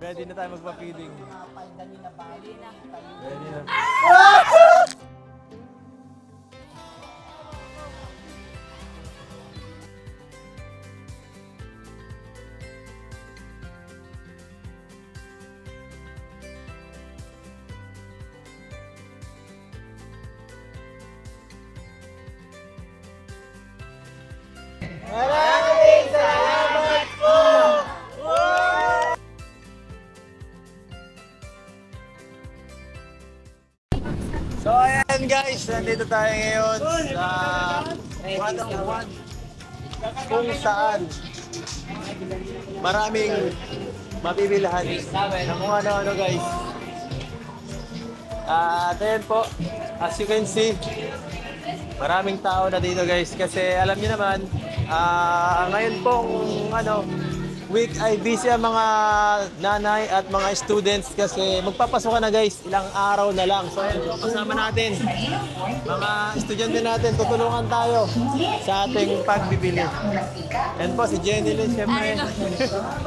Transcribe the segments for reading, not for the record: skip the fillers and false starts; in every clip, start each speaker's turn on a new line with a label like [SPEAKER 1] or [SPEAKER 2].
[SPEAKER 1] Ready na tayo magpa-feeding.
[SPEAKER 2] Dali na ba?
[SPEAKER 1] Ready na. Maraming salamat po! So ayan guys, nandito tayo ngayon sa one-on-one kung saan maraming mabibilhan ng kung ano-ano guys. At ayan po, as you can see, maraming tao na dito guys kasi alam niyo naman, ngayon pong week ay busy ang mga nanay at mga students kasi magpapasok na guys, ilang araw na lang. So ayan po, kasama natin mga estudyante natin, tutulungan tayo sa ating pagbibili. Ayan po si Jenny Lynn, syempre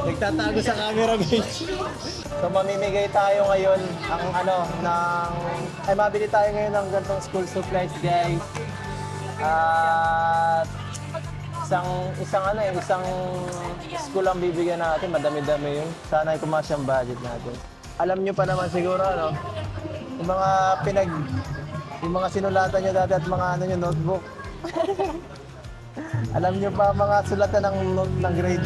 [SPEAKER 1] nagtatago sa camera guys. So mamimigay tayo ngayon mabili tayo ngayon ng ganitong school supplies guys. At isang school ang bibigyan natin, madami-dami yun. Sana ay kumasya ang budget natin. Alam nyo pa naman siguro, yung mga sinulatan nyo dati at mga notebook. Alam nyo pa mga sulatan ng grade,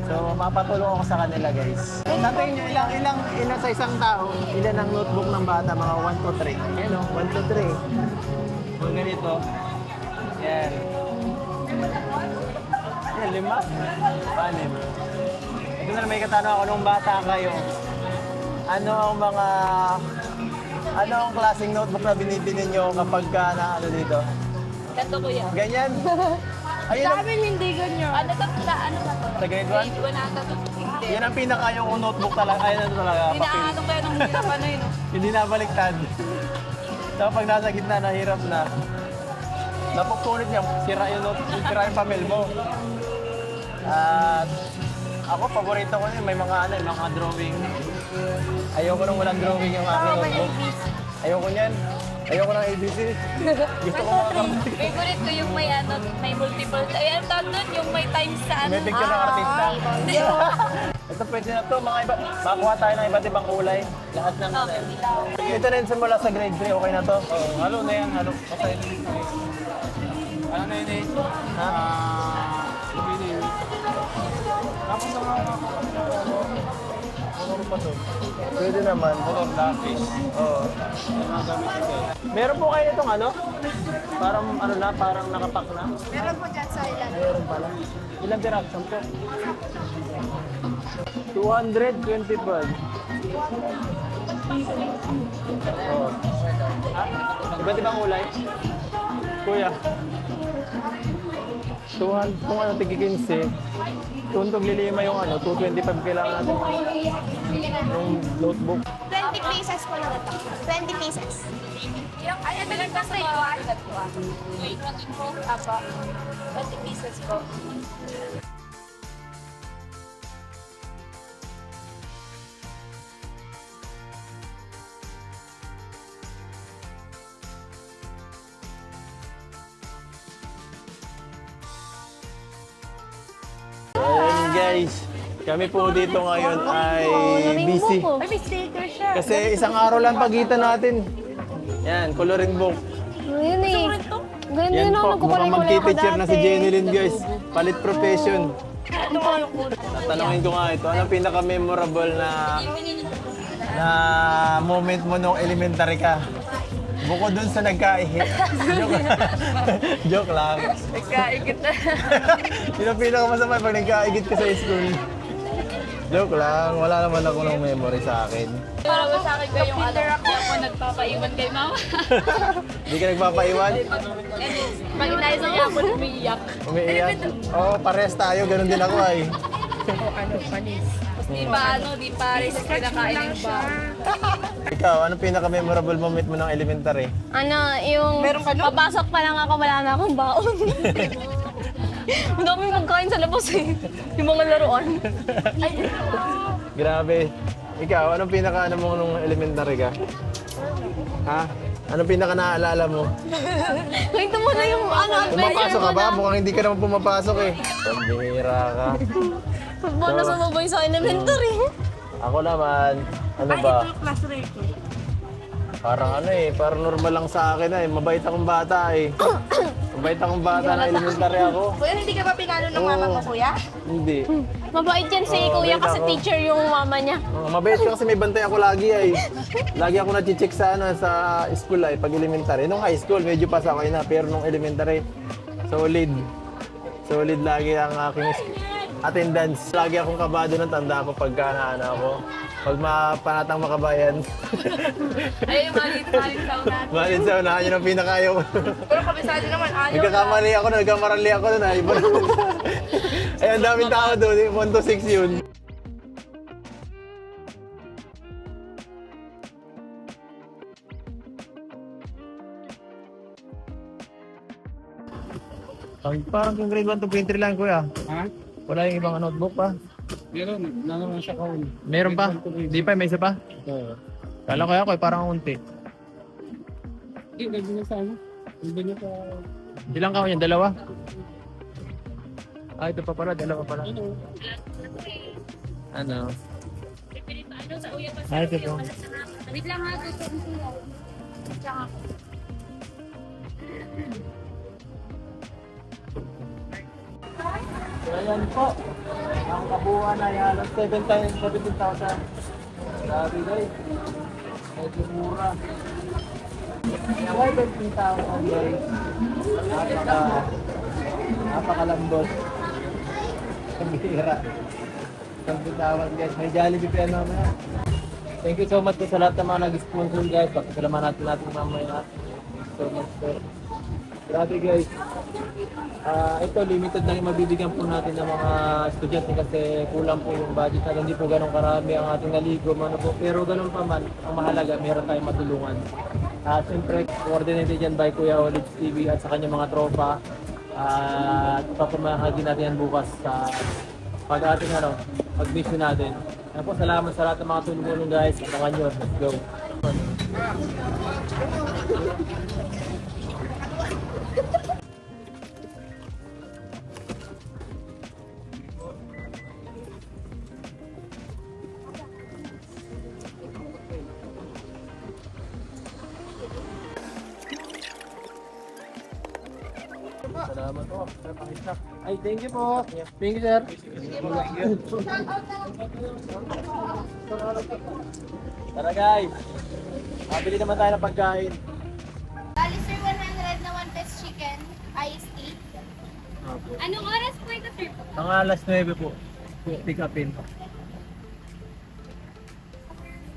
[SPEAKER 1] So, mapatulong ako sa kanila guys. Natin nyo ilang sa isang tao, ilan ang notebook ng bata, mga 1 to 3. Ayan o, 1 to 3. So, ganito. Yan. Yan, 5. 6. Ito na may katanong ako nung bata kayo. Ano ang klaseng notebook na binibili nyo kapag dito?
[SPEAKER 3] Ganto ko yan.
[SPEAKER 1] Ganyan? Ayun
[SPEAKER 3] Sa amin hindi ganyan. Ano ba to?
[SPEAKER 1] Sa grade 1?
[SPEAKER 3] Grade 1 ata to. Hindi.
[SPEAKER 1] Yan ang pinakayaw kong notebook talaga. Ayun talaga.
[SPEAKER 3] Inaano kaya nung hirap yun.
[SPEAKER 1] Hindi na baliktad. So pag nasa gitna, nahirap na. Napupulot niya, sira yung pamel mo. At ako, paborito ko yun, may mga drawing. Ayoko nung walang drawing yung aking notebook. Ayoko niyan. Ayoko ng ABC. Gusto ko
[SPEAKER 3] Favorite ko yung may multiple. Ay, ang tawag doon, yung may times sa
[SPEAKER 1] may picture ng artista. Ito pwede na to, makakuha tayo ng iba't ibang kulay. Lahat ng ito na yun simula sa grade 3, okay na to? Oo, halo na yan, halo. Okay. Ano na yun eh? Ha? Tapos ano pa to? Pwede naman. Color lapis. Oo. Meron po kayo itong parang nakapak na?
[SPEAKER 2] Meron po dyan sa ilan.
[SPEAKER 1] Meron pala. Ilang piraso? 10? 225. Oh. Iba't ibang kulay? Kuya. Kung tigi 15, kung lilima yung 225 kailangan natin yung notebook.
[SPEAKER 4] 20 pieces po na ito. 20 pieces.
[SPEAKER 3] Ay, ano lang kasi yung agad ko Wait, po. Apa. 20 pieces po.
[SPEAKER 1] Ayan guys, kami po dito ngayon ay busy.
[SPEAKER 4] Ay, may sticker siya.
[SPEAKER 1] Kasi isang araw lang pagitan natin. Yan, coloring book.
[SPEAKER 4] Yun eh. Ganyan
[SPEAKER 1] Yan
[SPEAKER 4] din ako
[SPEAKER 1] po,
[SPEAKER 4] nagkukulay-kulay
[SPEAKER 1] mukhang
[SPEAKER 4] ko
[SPEAKER 1] magti-teacher na si
[SPEAKER 4] dati.
[SPEAKER 1] Jenny Lynn guys. Palit profession. Tatanungin ko nga ito, anong pinaka-memorable na moment mo nung elementary ka? Bukod dun sa nagkaihi. Joke lang.
[SPEAKER 3] Nagkaigit na.
[SPEAKER 1] Yun ang pinakamasama pag nagkaigit ka sa school. Joke lang, wala naman ako ng memory sa akin.
[SPEAKER 3] Para ba sa akin ko yung hindi ako nagpapaiwan kay mama.
[SPEAKER 1] Hindi ka nagpapaiwan?
[SPEAKER 3] Pag inayos niya ako, umiiyak.
[SPEAKER 1] Umiiyak? Oo, pares tayo, ganun din ako ay.
[SPEAKER 3] Di pa rin kinakain yung ba.
[SPEAKER 1] Ikaw, anong pinaka-memorable moment mo ng elementary?
[SPEAKER 4] Ano, yung papasok pa lang ako, wala na akong baon. Ang dami magkain sa labas eh. Yung mga laruan.
[SPEAKER 1] Grabe. Ikaw, anong pinaka mo nung elementary ka? Ha? Anong pinaka naaalala mo?
[SPEAKER 4] Kwento mo na yung adventure
[SPEAKER 1] Pumapasok ka
[SPEAKER 4] mo
[SPEAKER 1] ba?
[SPEAKER 4] na.
[SPEAKER 1] Mukhang hindi ka naman pumapasok eh. Pambihira ka.
[SPEAKER 4] Paano sumabay sa elementary?
[SPEAKER 1] Ako naman, ano ba? Parang parang normal lang sa akin mabait akong bata eh. Mabait akong bata na elementary ako.
[SPEAKER 2] Kuya, hindi ka ba pinalo ng mama mo, kuya?
[SPEAKER 1] Hindi.
[SPEAKER 4] Mabait yan si
[SPEAKER 1] Oo,
[SPEAKER 4] kuya
[SPEAKER 1] mabait
[SPEAKER 4] kasi
[SPEAKER 1] ako.
[SPEAKER 4] teacher yung mama niya.
[SPEAKER 1] Mabait ka kasi may bantay ako lagi ay. Lagi ako na-check sa sa school ay pag elementary. Nung high school medyo pasa ako na pero nung elementary solid. Solid lagi ang aking attendance. Lagi akong kabado ng tanda ko pagka na ako. Pag mapanatang makabayan.
[SPEAKER 3] Ay, malit sa unahan.
[SPEAKER 1] Malit sa unahan, yun ang pinakayaw ko.
[SPEAKER 2] Pero kabisado naman, ayaw na.
[SPEAKER 1] Nagkakamali ako na, nagkamarali ako na. Iba na. Ay, ang daming tao doon. 1 to 6 yun. Parang yung grade 1 to grade 3 lang, kuya.
[SPEAKER 5] Ha?
[SPEAKER 1] Wala yung ibang notebook pa.
[SPEAKER 5] Meron, naman siya kaon.
[SPEAKER 1] Meron pa? Di pa, may isa pa?
[SPEAKER 5] Oo.
[SPEAKER 1] Kala ko ako parang unti.
[SPEAKER 5] Hindi, nandun na sa ano? Nandun na sa...
[SPEAKER 1] Ilang kahon yan? Dalawa? Ah, ito pa pala. Dalawa pala.
[SPEAKER 5] Ano?
[SPEAKER 1] Ano?
[SPEAKER 3] Ano sa uya pa
[SPEAKER 1] Ah, ito po.
[SPEAKER 3] Wait lang ha, gusto ko. Tsaka.
[SPEAKER 1] So, ayan po. Ang kabuuan ay halos 17,000. Grabe guys. Medyo mura. Kaya 17,000 guys. Napakalambot. Ang bihira. 17,000 guys. May Jollibee pa yan mamaya. Thank you so much po sa lahat ng mga nag-sponsor guys. Pakasalaman natin mamaya. So much po. Grabe guys. Ito limited lang yung mabibigyan po natin ng mga estudyante kasi kulang po yung budget natin. Hindi po ganun karami ang ating naligo. Ano po. Pero ganun pa man, ang mahalaga, meron tayong matulungan. Siyempre, coordinated yan by Kuya Olives TV at sa kanyang mga tropa. Papamahagi natin yan bukas sa pag-ating pag-mission natin. Po, salamat sa lahat ng mga tulong guys. Abangan nyo. Let's go. Salamat po. Ay, thank you po. Thank you, sir. Tara guys. Mabili naman tayo ng pagkain.
[SPEAKER 4] Bali sir, 100 na 1 piece chicken, iced tea.
[SPEAKER 3] Anong oras po ito, sir?
[SPEAKER 1] Mga alas 9 po. Pick upin.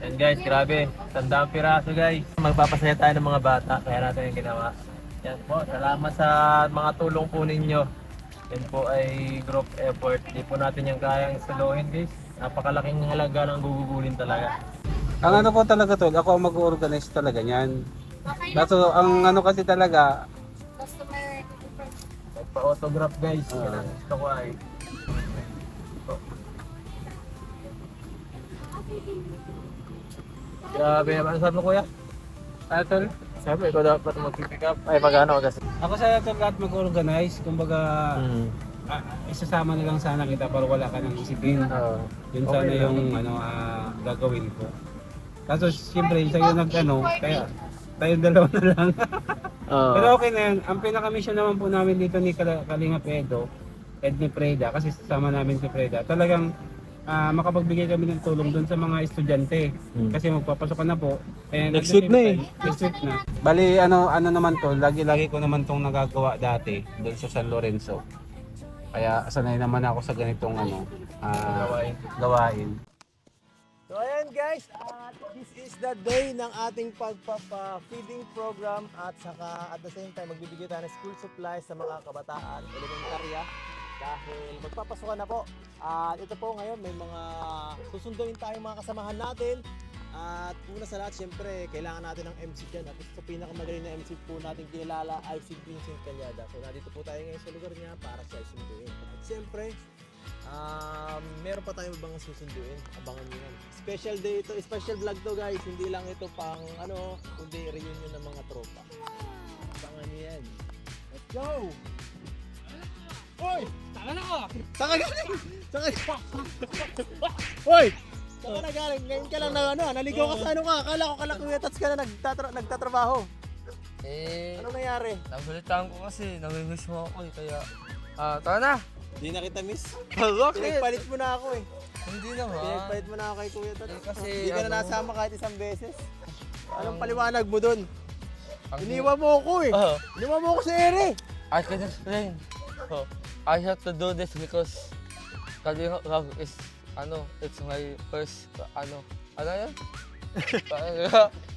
[SPEAKER 1] Yan guys, grabe. Tandang piraso guys. Magpapasaya tayo ng mga bata. Kaya natin yung ginawa. Yan po. Salamat sa mga tulong po ninyo. Yan po ay group effort. Hindi po natin yung kayang suluhin guys. Napakalaking halaga ng gugugulin talaga.
[SPEAKER 5] Ang ano po talaga to, ako ang mag-organize talaga niyan.
[SPEAKER 3] Okay lang.
[SPEAKER 5] Kaso ang ano kasi talaga,
[SPEAKER 3] Customer.
[SPEAKER 1] Pa-autograph guys. Yan ang gusto ko ay. Grabe. Ano sabi mo kuya?
[SPEAKER 5] Atol,
[SPEAKER 1] Sabi, ikaw dapat mag-pick up. Ay, pag-ano kasi.
[SPEAKER 5] ako sa Atol lahat mag-organize, kumbaga isasama na lang sana kita para wala ka ng isipin. Yun
[SPEAKER 1] Okay
[SPEAKER 5] sana
[SPEAKER 1] lang.
[SPEAKER 5] yung gagawin ko. Kaso siyempre sa'yo kaya tayong dalawa na lang. Pero okay na yan. Ang pinaka-mission naman po namin dito ni Kalinga Pedro, ni Preda, kasi sasama namin si Preda. Talagang makapagbigay kami ng tulong doon sa mga estudyante. Kasi magpapasok ka na po. And
[SPEAKER 1] Next week na eh.
[SPEAKER 5] Next week na. Bali, ano naman to, lagi ko naman tong nagagawa dati doon sa San Lorenzo. Kaya sanay naman ako sa ganitong gawain.
[SPEAKER 1] So ayan guys, this is the day ng ating pagpapa-feeding program at saka at the same time magbibigay tayo ng school supplies sa mga kabataan, elementarya dahil magpapasukan na po. At ito po ngayon may mga susunduin tayong mga kasamahan natin At una sa lahat, syempre, kailangan natin ng MC dyan. At sa pinakamagaling na MC po natin kilala ay si Vincent Calyada. So nandito po tayo ngayon sa lugar niya para siya sunduin. At syempre, meron pa tayong ibang susunduin. Abangan nyo yan. Special day ito, special vlog to guys. Hindi lang ito pang kundi reunion ng mga tropa. Abangan nyo yan. Let's go! Hoy!
[SPEAKER 5] Tama na ka!
[SPEAKER 1] Saan ka galing? Saan ka galing? Hoy! Saan ka na galing? Ngayon ka lang na naligaw ka sa Akala ko kalakuyatats ka na nagtatrabaho. Anong nangyari?
[SPEAKER 6] Nabalitaan ko kasi, namimiss mo ako eh, kaya... tara na!
[SPEAKER 1] Hindi na kita miss.
[SPEAKER 6] Bakit?
[SPEAKER 1] Pinagpalit mo na ako eh.
[SPEAKER 6] Hindi naman.
[SPEAKER 1] Pinagpalit mo na ako kay Kuya Tats.
[SPEAKER 6] kasi
[SPEAKER 1] Hindi ka na
[SPEAKER 6] ano-
[SPEAKER 1] nasama kahit isang beses. Anong paliwanag mo dun? Iniwan mo ako eh. Iniwan mo ako sa ere.
[SPEAKER 6] I can explain. I have to do this because Kalinga Vlog is, it's my first, ano yun?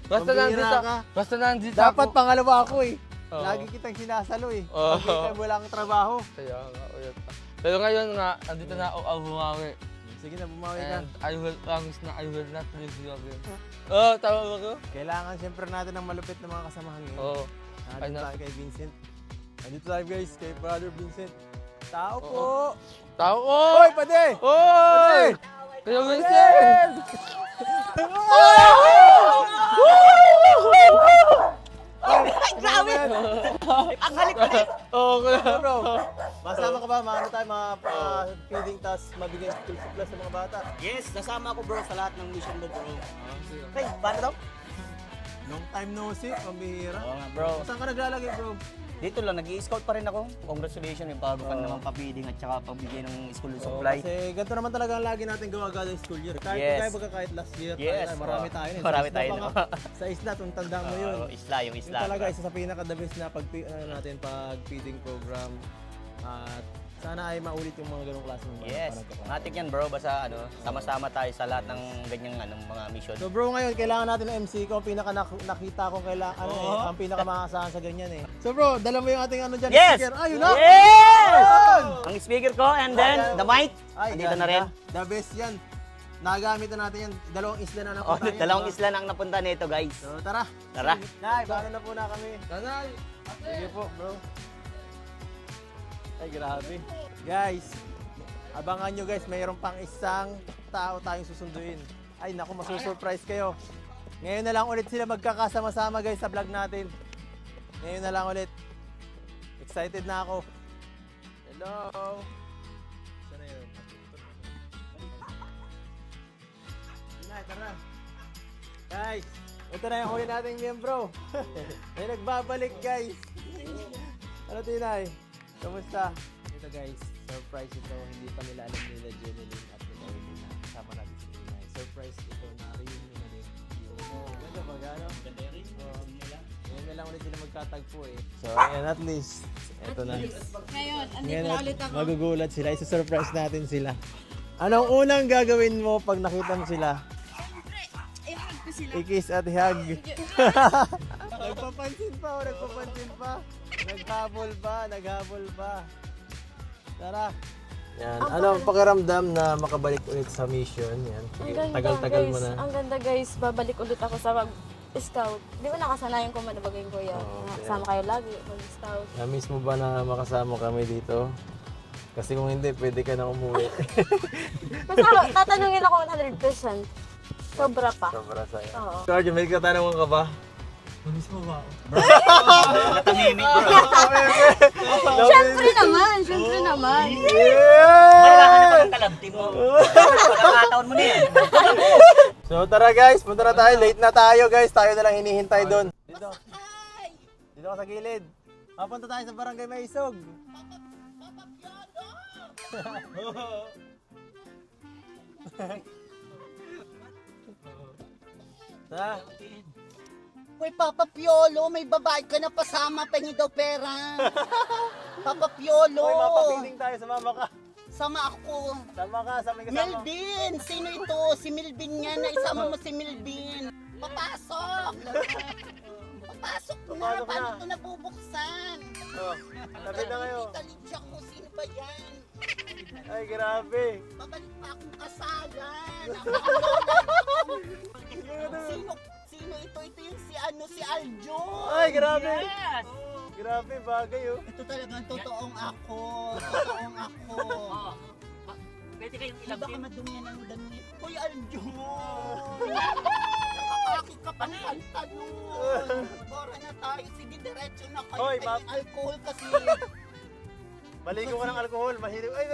[SPEAKER 1] Pambihira ka.
[SPEAKER 6] Basta nandito
[SPEAKER 1] Dapat
[SPEAKER 6] ako.
[SPEAKER 1] pangalawa ako eh.
[SPEAKER 6] Oo.
[SPEAKER 1] Lagi kitang sinasalo eh.
[SPEAKER 6] Oo.
[SPEAKER 1] Pagkita mo lang trabaho.
[SPEAKER 6] Kaya nga, ulit. Pero ngayon nga, andito na ako bumawi.
[SPEAKER 1] Sige na, bumawi ka.
[SPEAKER 6] And I will promise na I will not leave you again. Tama ba ko?
[SPEAKER 1] Kailangan siyempre natin ng malupit na mga kasamahan ngayon.
[SPEAKER 6] Oo.
[SPEAKER 1] Nandito
[SPEAKER 6] Ano?
[SPEAKER 1] tayo kay Vincent. Nandito tayo guys, kay Brother Vincent. Tao po!
[SPEAKER 6] Oo. Tao ko!
[SPEAKER 1] Hoy, pade!
[SPEAKER 6] Oy! Kaya Vincent!
[SPEAKER 1] Grabe!
[SPEAKER 2] Ang halik-halik.
[SPEAKER 6] Oo, kaya.
[SPEAKER 1] Bro, masama ka ba? Tayo, feeding tas mabigyan school supplies sa mga bata.
[SPEAKER 7] Yes, nasama ako bro sa lahat ng mission mo bro. Hey, paano daw?
[SPEAKER 1] Long time no see, pambihira.
[SPEAKER 7] Oo nga bro.
[SPEAKER 1] Saan ka naglalagay bro?
[SPEAKER 7] Dito lang, nag-i-scout pa rin ako. Congratulations, yung bago ka naman papiding at saka pagbigay ng school supply.
[SPEAKER 1] Kasi ganito naman talaga ang lagi natin gawa gada school year. Kahit
[SPEAKER 7] Yes.
[SPEAKER 1] kahit last year,
[SPEAKER 7] Yes,
[SPEAKER 1] marami
[SPEAKER 7] oo.
[SPEAKER 1] tayo.
[SPEAKER 7] Marami tayo,
[SPEAKER 1] no?
[SPEAKER 7] no?
[SPEAKER 1] Sa isla, kung tandaan mo yun.
[SPEAKER 7] Isla, yung
[SPEAKER 1] Yun
[SPEAKER 7] isla.
[SPEAKER 1] talaga isa sa pinaka-the best na pag-feeding program. At sana ay maulit yung mga ganong klaseng mga
[SPEAKER 7] Yes,
[SPEAKER 1] panagkakataon.
[SPEAKER 7] matik yan bro. Basta sama-sama tayo sa lahat ng ganyang mga mission.
[SPEAKER 1] So bro, ngayon kailangan natin ng MC ko, ang pinaka nakita kong kailangan ang pinaka maasahan sa ganyan eh. So bro, dala mo yung ating diyan
[SPEAKER 7] Yes!
[SPEAKER 1] speaker. Ayun na.
[SPEAKER 7] Yes!
[SPEAKER 1] Ayun!
[SPEAKER 7] Ang speaker ko and then the mic.
[SPEAKER 1] Ay,
[SPEAKER 7] Andito na
[SPEAKER 1] ganda.
[SPEAKER 7] rin.
[SPEAKER 1] The best yan. Nagamit na natin yan. Dalawang isla na napunta yan,
[SPEAKER 7] Dalawang
[SPEAKER 1] diba?
[SPEAKER 7] isla na ang napunta nito guys.
[SPEAKER 1] So tara.
[SPEAKER 7] Tara.
[SPEAKER 1] Nay, paano na po na kami?
[SPEAKER 6] Nanay!
[SPEAKER 1] Sige po, bro. Ay, grabe. Guys, abangan nyo guys, mayroon pang isang tao tayong susunduin. Ay, naku, masusurprise kayo. Ngayon na lang ulit sila magkakasama-sama guys sa vlog natin. Ngayon na lang ulit. Excited na ako. Hello! Saan na yun? Nay, tara. Guys, ito na yung huli nating miyembro. May nagbabalik guys. Ano Tinay? Kamusta? Ito guys, surprise ito. Hindi pa nila alam nila Jeneline at nila Willie na kasama natin si Tinay. Surprise ito na reunion na rin. Ganda ba gano? Ganda rin. Ngayon na lang ulit sila magkatagpo eh. So ayan, at least. Ito na.
[SPEAKER 2] Ngayon, andito
[SPEAKER 1] Ngayon
[SPEAKER 2] na ulit ako.
[SPEAKER 1] magugulat sila. Isa-surprise natin sila. Anong unang gagawin mo pag nakita mo sila?
[SPEAKER 2] I-hug ko sila.
[SPEAKER 1] I-kiss at hug. Nagpapansin pa o nagpapansin pa. Naghabol ba? Tara. Yan. Anong pakiramdam na makabalik ulit sa mission? Yan. Sige, tagal-tagal mo na.
[SPEAKER 3] Ang ganda guys, babalik ulit ako sa mag-scout. Di ba nakasanayan ko man na bagay kuya? Sama kayo lagi, mag-scout.
[SPEAKER 1] Na-miss mo ba na makasama kami dito? Kasi kung hindi, pwede ka na umuwi.
[SPEAKER 3] Basta tatanungin ako 100%. Sobra pa.
[SPEAKER 1] Sobra sa'yo.
[SPEAKER 3] Oo.
[SPEAKER 1] Cardio, may katanungan ka ba?
[SPEAKER 7] Natamimik bro.
[SPEAKER 3] Siyempre naman.
[SPEAKER 7] Kailangan naman ang kalabti mo. Pagkakataon mo na yan.
[SPEAKER 1] So tara guys, punta na tayo. Late na tayo guys. Tayo na lang hinihintay doon. Dito. Dito ka sa gilid. Papunta tayo sa Barangay Maisog. Tara.
[SPEAKER 8] Uy, Papa Piolo, may babae ka na pasama, pengi daw pera. Papa Piolo,
[SPEAKER 1] Hoy, mapapiling tayo. Sumama ka.
[SPEAKER 8] sama ako.
[SPEAKER 1] Sama ka. Sa may kasama.
[SPEAKER 8] Melvin, sino ito? Si Melvin nga, naisama mo si Melvin. Papasok! Papasok na,
[SPEAKER 1] Papasok
[SPEAKER 8] paano
[SPEAKER 1] na.
[SPEAKER 8] ito nabubuksan?
[SPEAKER 1] Oh, tabi na kayo.
[SPEAKER 8] Kita ko, sino ba yan?
[SPEAKER 1] Ay, grabe.
[SPEAKER 8] Babalik pa akong kasalan.
[SPEAKER 1] Sige,
[SPEAKER 8] Ano si Aljo?
[SPEAKER 1] Ay, grabe.
[SPEAKER 8] Yes!
[SPEAKER 1] Grabe, bagay oh.
[SPEAKER 8] Ito talagang totoong ako. Totoong ako.
[SPEAKER 7] Pwede kayong
[SPEAKER 8] Di ba ka madumihan ng damit? Uy, Aljo! Nakakakit ka pa ng pantalon. Bora na tayo. Sige, diretso na kayo.
[SPEAKER 1] Hoy,
[SPEAKER 8] Kaya alcohol kasi.
[SPEAKER 1] Maligo ko ng alcohol, mahilig. Ay,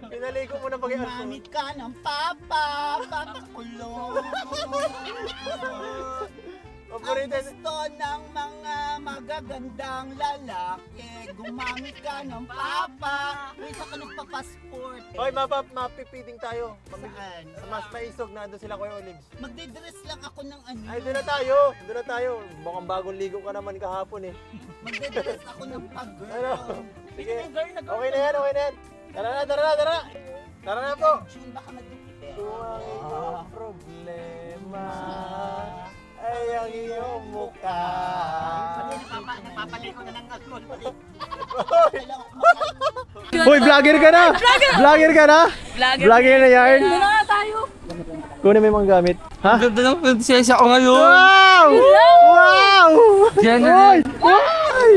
[SPEAKER 1] pinaligo mo na pag-alcohol.
[SPEAKER 8] Gumamit ka ng papa. Papakulong. Ang
[SPEAKER 1] Paborito.
[SPEAKER 8] gusto ng mga magagandang lalaki. Gumamit ka ng papa. Uy, saan ka nagpa-passport?
[SPEAKER 1] Hoy, mapipiding tayo.
[SPEAKER 8] Saan?
[SPEAKER 1] Sa mas maisog na doon sila Kuya Olives.
[SPEAKER 8] Magdidress lang ako ng ano.
[SPEAKER 1] Ay, doon na tayo. Doon na tayo. Mukhang bagong ligo ka naman kahapon eh.
[SPEAKER 8] Magdidress ako ng pag-girl.
[SPEAKER 1] Ano? Sige. Okay na yan, okay na yan. Tara na, tara na, tara na. Tara na po.
[SPEAKER 8] June, baka madupit.
[SPEAKER 1] Kung ang iyong problema ay ang iyong mukha.
[SPEAKER 8] Napapalik ko na ng alcohol.
[SPEAKER 1] Hoy, vlogger ka na! Vlogger ka na? Vlogger na yarn?
[SPEAKER 2] Doon na tayo.
[SPEAKER 1] Kunin mo yung mga gamit. Ha?
[SPEAKER 6] Ang ganda ng prinsesa ko ngayon.
[SPEAKER 1] Wow! Wow!
[SPEAKER 6] Diyan na
[SPEAKER 1] Hoy!
[SPEAKER 6] rin.
[SPEAKER 1] Hoy!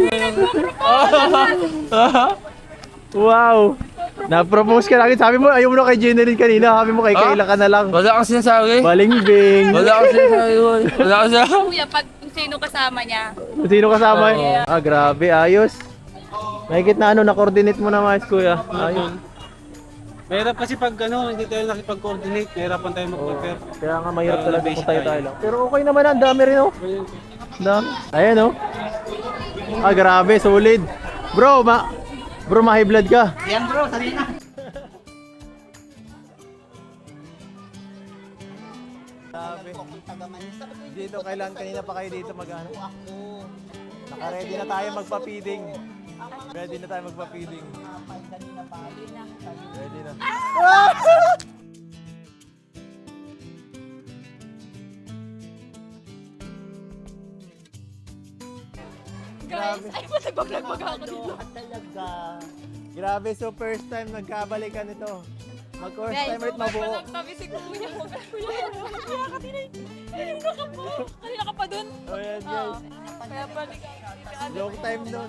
[SPEAKER 1] Wow! Na-propose ka lagi. Sabi mo, ayaw mo na kay Jeneline kanina. Sabi mo kay Kayla ka na lang.
[SPEAKER 6] Wala akong sinasabi.
[SPEAKER 1] Balingbing.
[SPEAKER 6] Wala akong sinasabi. Wala akong sinasabi.
[SPEAKER 2] Kuya, pag kung sino kasama niya.
[SPEAKER 1] Sino kasama? Ah, grabe. Ayos. Mahigit na ano, na-coordinate mo na mais, kuya. Ayos.
[SPEAKER 5] Mahirap kasi pag ano, hindi tayo nakipag-coordinate, mahirapan tayo mag-prepare.
[SPEAKER 1] Kaya nga mahirap talaga kung tayo lang. Pero okay naman, ang dami rin oh. Dami. Ayan oh. Ah, grabe, solid. Bro, ma-high blood ka.
[SPEAKER 8] Yan bro, sarili na.
[SPEAKER 1] Grabe.
[SPEAKER 8] Pupunta ka man. Sabi ko,
[SPEAKER 1] Dito, kailan kanina pa kayo dito mag-ano?
[SPEAKER 8] ako.
[SPEAKER 1] Naka-ready na tayo magpa-feeding. Ready na tayo magpa-feeding.
[SPEAKER 8] Kanina pa.
[SPEAKER 1] Ready na.
[SPEAKER 2] Guys, ay po nagbablog ako dito.
[SPEAKER 8] Talaga.
[SPEAKER 1] Grabe, so first time nagkabalikan ito. Mag-first
[SPEAKER 2] Guys,
[SPEAKER 1] time ulit mabuo.
[SPEAKER 2] tabi si kuya mo. Kuya, kanina ka pa dun.
[SPEAKER 1] Oh, yan guys.
[SPEAKER 2] Kaya balik.
[SPEAKER 1] Long time no.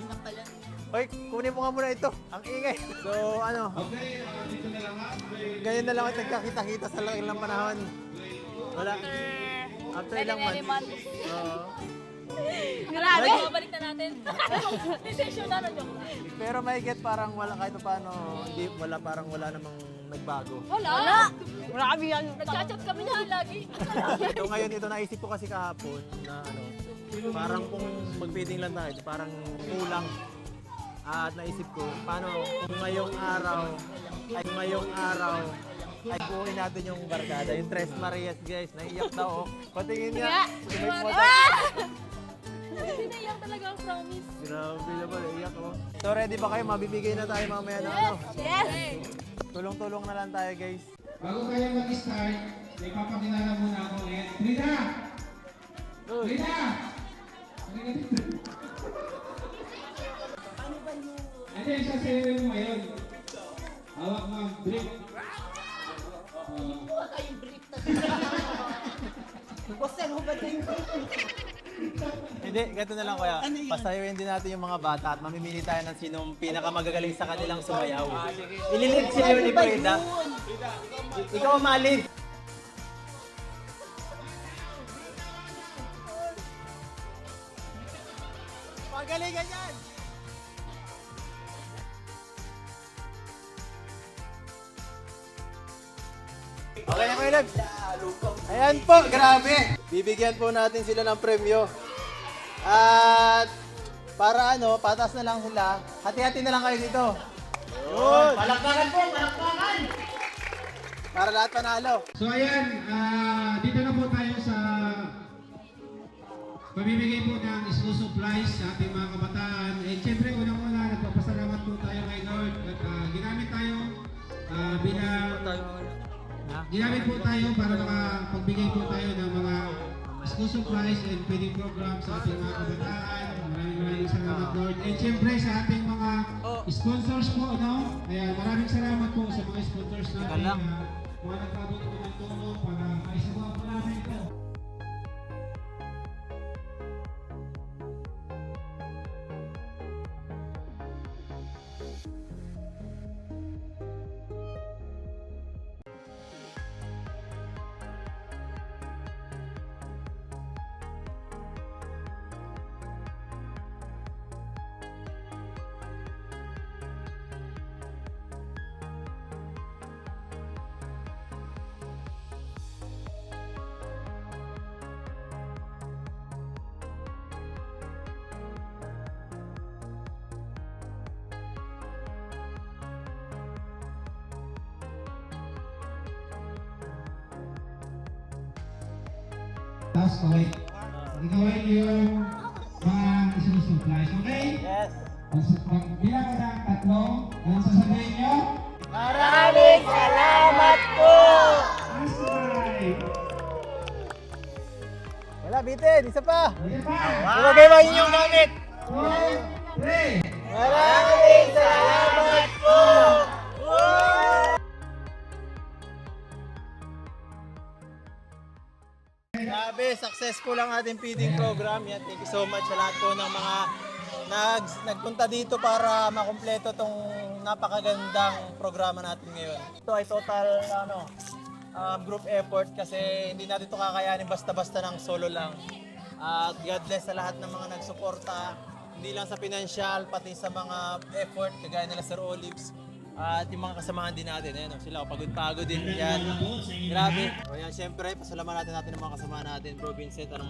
[SPEAKER 1] Hoy, kunin mo nga muna ito. Ang ingay. So, ano? Ganyan na lang at nagkakita-kita sa ilang panahon. Wala. After ilang months. Oo.
[SPEAKER 2] Grabe. Babalik na natin. Decision na joke lang.
[SPEAKER 1] Pero may get parang wala kahit paano, hindi wala parang wala namang nagbago.
[SPEAKER 2] Wala. Wala kami yan. Nagchat-chat kami na lagi.
[SPEAKER 1] So ngayon ito naisip ko kasi kahapon na ano, parang kung mag-feeding lang tayo, parang kulang. At naisip ko, paano kung ngayong araw ay buuin natin yung barkada, yung Tres Marias guys, naiiyak daw oh. Patingin niya.
[SPEAKER 2] Pinaiyak talaga ang promise.
[SPEAKER 1] Grabe naman, naiiyak oh. So ready ba kayo? Mabibigay na tayo mamaya na ano.
[SPEAKER 2] Yes.
[SPEAKER 1] Tulong-tulong na lang tayo guys.
[SPEAKER 5] Bago tayo mag-start, may papakilala muna ako ulit. Rita! Rita! Ano yung sasayarin mo ngayon? Hawak mo ang brick.
[SPEAKER 8] Kuha kayong brief na. Boss, ano ba din?
[SPEAKER 1] Hindi, ganito na lang kuya. Pasayawin din natin yung mga bata at mamimili tayo ng sinong pinakamagagaling sa kanilang sumayaw. Ililid si Leon ni Freda. Ikaw ang malid. Pagalingan yan! Okay na kayo, Lebs. Ayan po, grabe. Bibigyan po natin sila ng premyo. At para ano, patas na lang sila. Hati-hati na lang kayo dito. Yun.
[SPEAKER 8] Palakpakan po, palakpakan!
[SPEAKER 1] Para lahat panalo.
[SPEAKER 5] So ayan, dito na po tayo sa pamimigay po ng school supplies sa ating mga kabataan. And syempre, unang-una, nagpapasalamat po tayo kay Lord at ginamit tayo ginamit po tayo para makapagbigay po tayo ng mga school supplies and feeding program sa ating mga kabataan. Maraming salamat, Lord. And syempre sa ating mga sponsors po, no? Ayan, maraming salamat po sa mga sponsors natin. Mga nagpabot po ng tulong para maisagawa po namin ito. Tapos kaway. Gagawin yung mga isusupplies, okay?
[SPEAKER 1] Yes.
[SPEAKER 5] Pag bilang ko ng tatlo, anong sasabihin nyo?
[SPEAKER 8] Maraming salamat po!
[SPEAKER 5] Asay!
[SPEAKER 1] Wala, bitin. Isa pa.
[SPEAKER 5] Sige pa!
[SPEAKER 1] Ilagay mo yung gamit.
[SPEAKER 5] 2, 3!
[SPEAKER 1] Maraming salamat po! Grabe, successful ang ating feeding program. Yan, thank you so much sa lahat po ng mga nagpunta dito para makumpleto tong napakagandang programa natin ngayon. Ito ay total group effort kasi hindi natin ito kakayanin basta-basta ng solo lang. At God bless sa lahat ng mga nagsuporta, hindi lang sa financial, pati sa mga effort, kagaya nila Sir Olives. At yung mga kasamahan din natin, ayun, sila pagod-pagod din yan. Grabe. O yan, syempre, pasalamatan natin ang mga kasamahan natin. Bro Vincent, anong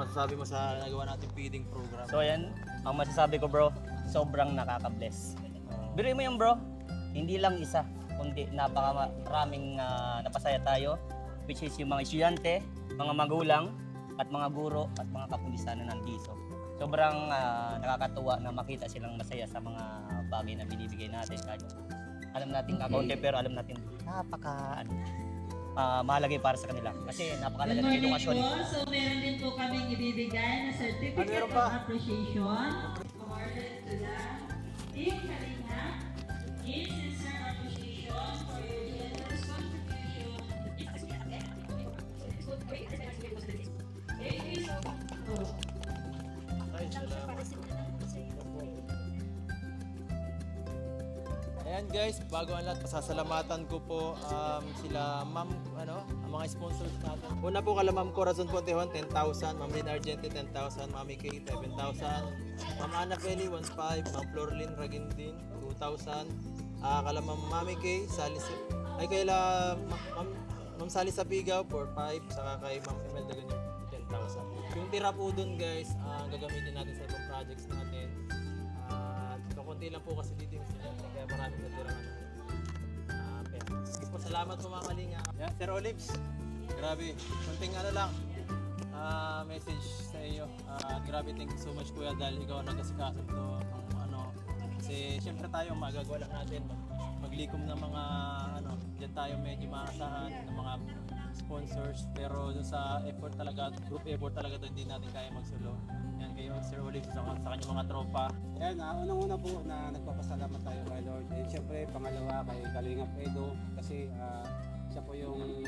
[SPEAKER 1] masasabi mo sa nagawa natin feeding program?
[SPEAKER 7] So ayan, ang masasabi ko bro, sobrang nakaka-bless. Biruin mo yan bro, hindi lang isa, kundi napakaraming napasaya tayo, which is yung mga estudyante, mga magulang, at mga guro, at mga kapulisan na nandito. Sobrang nakakatuwa na makita silang masaya sa mga bagay na binibigay natin. Kahit alam natin kakaunti, pero alam natin mahalaga para sa kanila. Kasi napakalaga ng edukasyon.
[SPEAKER 2] So meron din po kaming ibibigay na certificate of appreciation awarded to the Team Kalinga in sincere appreciation for your generous contribution. Thank you so much.
[SPEAKER 1] Ayan guys, bago ang lahat, pasasalamatan ko po sila ma'am, ang mga sponsors natin. Una po kala Ma'am Corazon Pontejon, 10,000, Ma'am Lynn Argente, 10,000, Mami Kay, 7,000, Ma'am Ana Feli, 1,500, Ma'am Florlyn Ragindin, 2,000, kala Ma'am Mami Kay, Ma'am Sally Sapigaw, 4,500, saka kay Ma'am Imelda Ganyan, 10,000. Yung tira po dun guys, gagamitin natin sa ibang projects natin. Kakunti lang po kasi dito yung estudyante, kaya maraming natirang pera. Sige po, salamat po mga kalinga. Yan, Sir Olives, grabe, kunting message sa iyo. Grabe, thank you so much kuya dahil ikaw ang nag-asikaso to. Kasi syempre tayo magagawa lang natin, maglikom ng mga dyan tayo medyo maasahan ng mga sponsors, pero dun sa effort talaga, group effort talaga to, hindi natin kaya magsulo. Yan kayo Sir Olive sa kanyang mga tropa.
[SPEAKER 5] Yan, unang-una po na nagpapasalamat tayo kay Lord. And syempre, pangalawa kay Kalingap Edo kasi siya po yung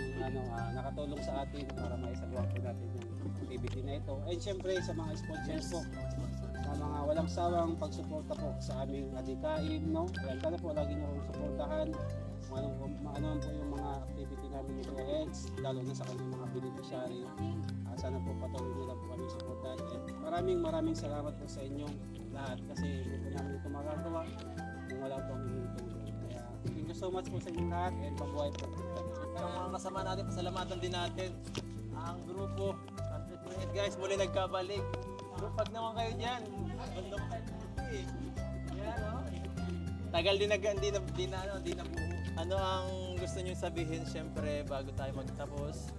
[SPEAKER 5] nakatulong sa atin para maisagawa po natin yung activity na ito. And syempre, sa mga sponsors po, sa mga walang sawang pagsuporta po sa aming adikain, no? Ayan, sana po lagi niyo kong suportahan. Ano po yung mga activity namin ni Kuya Eds, lalo na sa kanyang mga beneficiary. Sana po patuloy nyo lang po kami supportan. Maraming salamat po sa inyong lahat kasi hindi po namin ito magagawa kung wala po ang inyong tulong. Kaya thank you so much po sa inyong lahat and mabuhay po.
[SPEAKER 1] Ang mga kasama natin, pasalamatan din natin ang grupo. Guys, muli nagkabalik. Pag naman kayo dyan, bandok kayo. Yan, tagal din hindi na buo. Ano ang gusto niyo sabihin syempre bago tayo magtapos?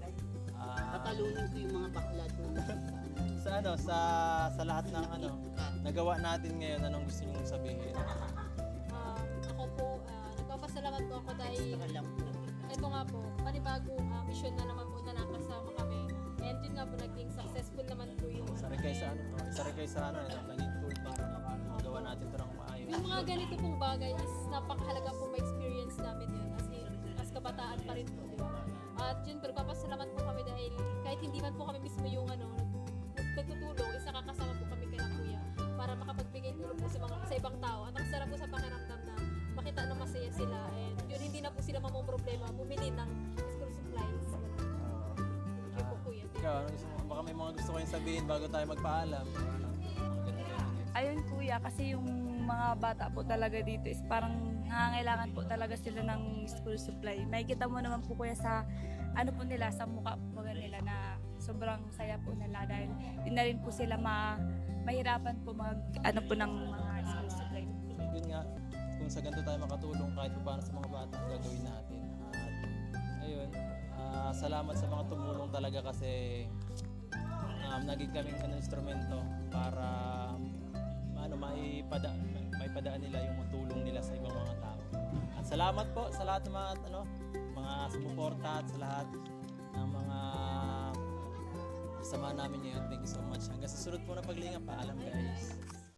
[SPEAKER 8] Tatalunin ko yung mga bakla doon.
[SPEAKER 1] Sa lahat ng nagawa natin ngayon, anong gusto niyo sabihin?
[SPEAKER 3] Ako po, nagpapasalamat po ako dahil ito nga po, panibagong mission na naman po na nakasama kami. And yun nga po, naging successful naman po yung
[SPEAKER 1] Isa rin kayo sa naging tool para magawa natin ito ng maayos.
[SPEAKER 3] yung mga ganito pong bagay is napakahalaga po ma-experience namin yun as kabataan pa rin po, di ba? At yun, pero papasalamat po kami dahil kahit hindi man po kami mismo yung nagtutulong, is nakakasama po kami kay Kuya para makapagbigay tulong po sa ibang tao. At ang sarap po sa pakiramdam na makita na masaya sila and yun, hindi na po sila problema bumili ng school supplies. Thank you po Kuya.
[SPEAKER 1] Ikaw, baka may mga gusto kayong sabihin bago tayo magpaalam?
[SPEAKER 9] Ayun kuya, kasi yung mga bata po talaga dito is parang nangangailangan po talaga sila ng school supply. Makikita mo naman po kuya sa po nila, sa mukha po nila na sobrang saya po nila dahil hindi na rin po sila mahirapan po ng mga school supply.
[SPEAKER 1] Yun nga, kung sa ganito tayo makatulong kahit paano sa mga bata, gagawin natin. At ayun, salamat sa mga tumulong talaga kasi naging kaming instrumento para maipadaan nila yung mga tulong nila sa ibang mga tao. At salamat po sa lahat ng mga sumuporta at sa lahat ng mga kasama namin ngayon. Thank you so much. Hanggang sa sunod po na paglinga, paalam guys.